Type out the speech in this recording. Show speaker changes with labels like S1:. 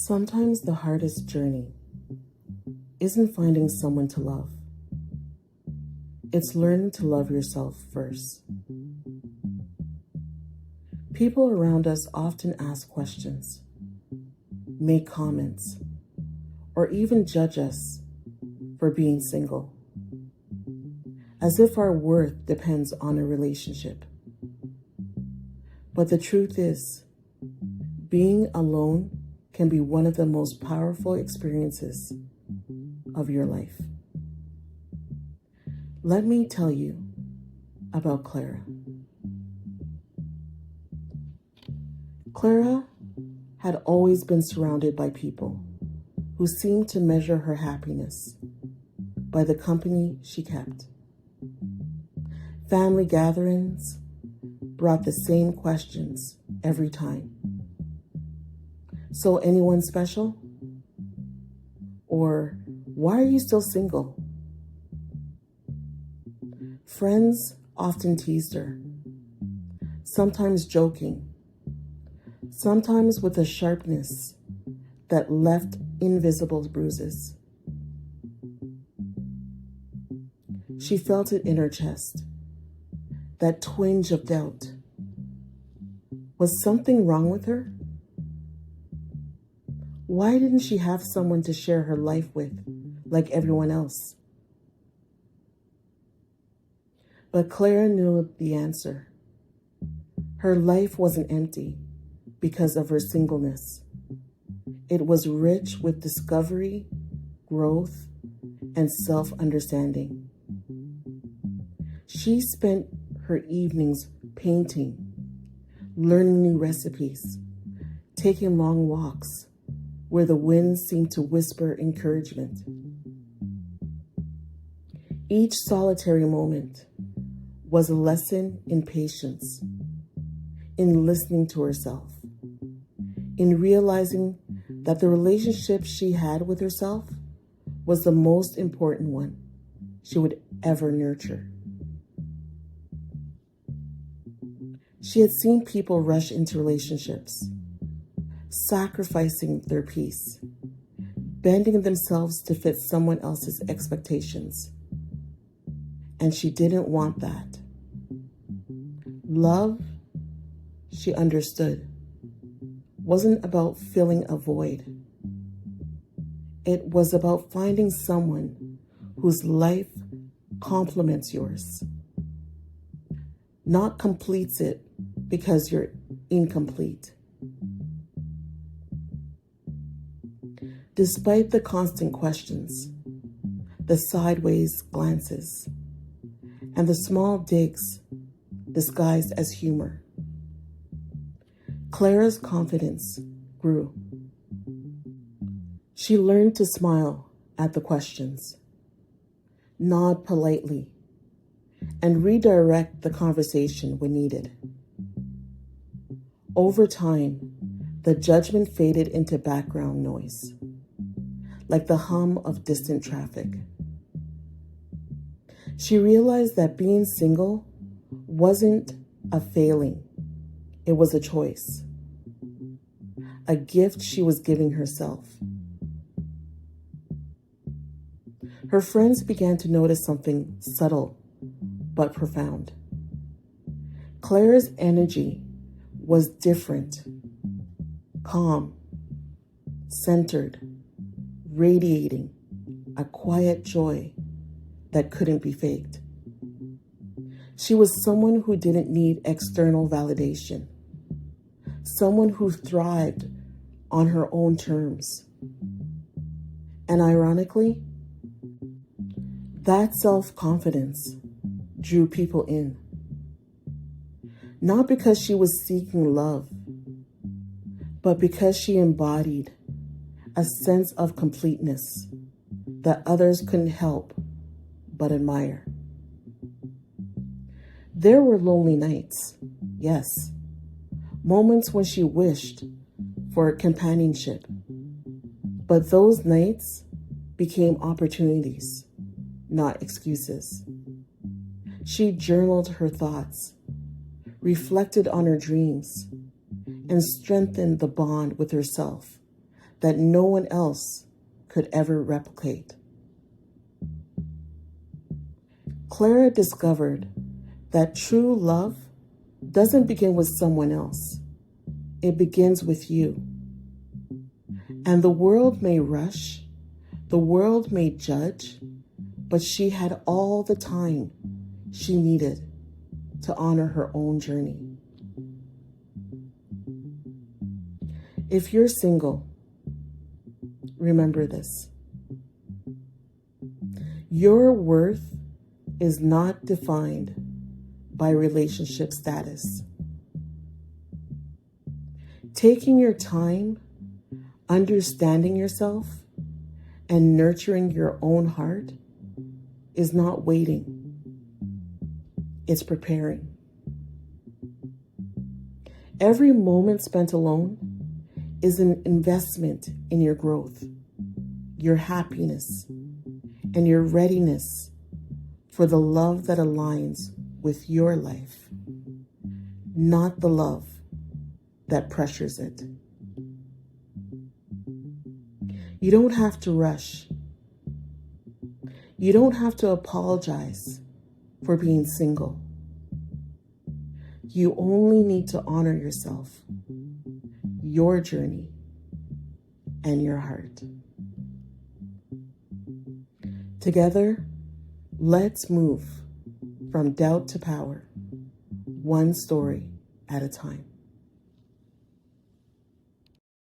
S1: Sometimes the hardest journey isn't finding someone to love. It's learning to love yourself first. People around us often ask questions, make comments, or even judge us for being single, as if our worth depends on a relationship. But the truth is, being alone can be one of the most powerful experiences of your life. Let me tell you about Clara. Clara had always been surrounded by people who seemed to measure her happiness by the company she kept. Family gatherings brought the same questions every time. So anyone special? Or why are you still single? Friends often teased her, sometimes joking, sometimes with a sharpness that left invisible bruises. She felt it in her chest, that twinge of doubt. Was something wrong with her? Why didn't she have someone to share her life with like everyone else? But Clara knew the answer. Her life wasn't empty because of her singleness. It was rich with discovery, growth, and self-understanding. She spent her evenings painting, learning new recipes, taking long walks where the wind seemed to whisper encouragement. Each solitary moment was a lesson in patience, in listening to herself, in realizing that the relationship she had with herself was the most important one she would ever nurture. She had seen people rush into relationships, sacrificing their peace, bending themselves to fit someone else's expectations. And she didn't want that. Love, she understood, wasn't about filling a void. It was about finding someone whose life complements yours, not completes it because you're incomplete. Despite the constant questions, the sideways glances, and the small digs disguised as humor, Clara's confidence grew. She learned to smile at the questions, nod politely, and redirect the conversation when needed. Over time, the judgment faded into background noise, like the hum of distant traffic. She realized that being single wasn't a failing, it was a choice, a gift she was giving herself. Her friends began to notice something subtle but profound. Clara's energy was different, calm, centered, radiating a quiet joy that couldn't be faked. She was someone who didn't need external validation, someone who thrived on her own terms. And ironically, that self-confidence drew people in. Not because she was seeking love, but because she embodied a sense of completeness that others couldn't help but admire. There were lonely nights, yes, moments when she wished for companionship, but those nights became opportunities, not excuses. She journaled her thoughts, reflected on her dreams, and strengthened the bond with herself that no one else could ever replicate. Clara discovered that true love doesn't begin with someone else. It begins with you. And the world may rush, the world may judge, but she had all the time she needed to honor her own journey. If you're single, remember this. Your worth is not defined by relationship status. Taking your time, understanding yourself, and nurturing your own heart is not waiting. It's preparing. Every moment spent alone is an investment in your growth, your happiness, and your readiness for the love that aligns with your life, not the love that pressures it. You don't have to rush. You don't have to apologize for being single. You only need to honor yourself, your journey, and your heart. Together, let's move from doubt to power, one story at a time.